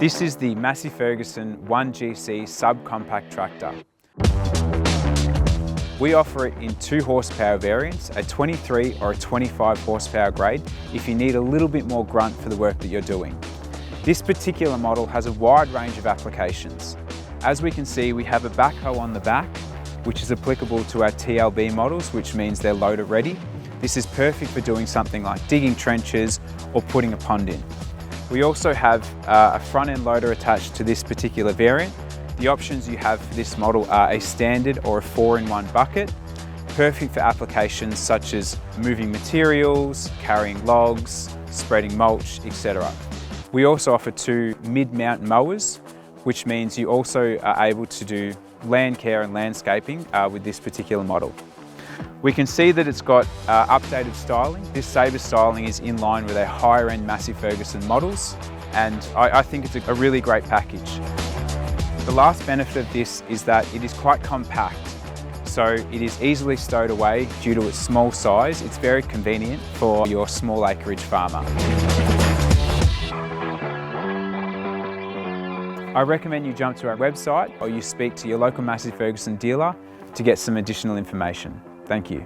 This is the Massey Ferguson 1GC subcompact tractor. We offer it in 2 horsepower variants, a 23 or a 25 horsepower grade, if you need a little bit more grunt for the work that you're doing. This particular model has a wide range of applications. As we can see, we have a backhoe on the back, which is applicable to our TLB models, which means they're loader ready. This is perfect for doing something like digging trenches or putting a pond in. We also have a front end loader attached to this particular variant. The options you have for this model are a standard or a 4-in-1 bucket, perfect for applications such as moving materials, carrying logs, spreading mulch, etc. We also offer 2 mid-mount mowers, which means you also are able to do land care and landscaping with this particular model. We can see that it's got updated styling. This Sabre styling is in line with our higher end Massey Ferguson models, and I think it's a really great package. The last benefit of this is that it is quite compact, so it is easily stowed away due to its small size. It's very convenient for your small acreage farmer. I recommend you jump to our website or you speak to your local Massey Ferguson dealer to get some additional information. Thank you.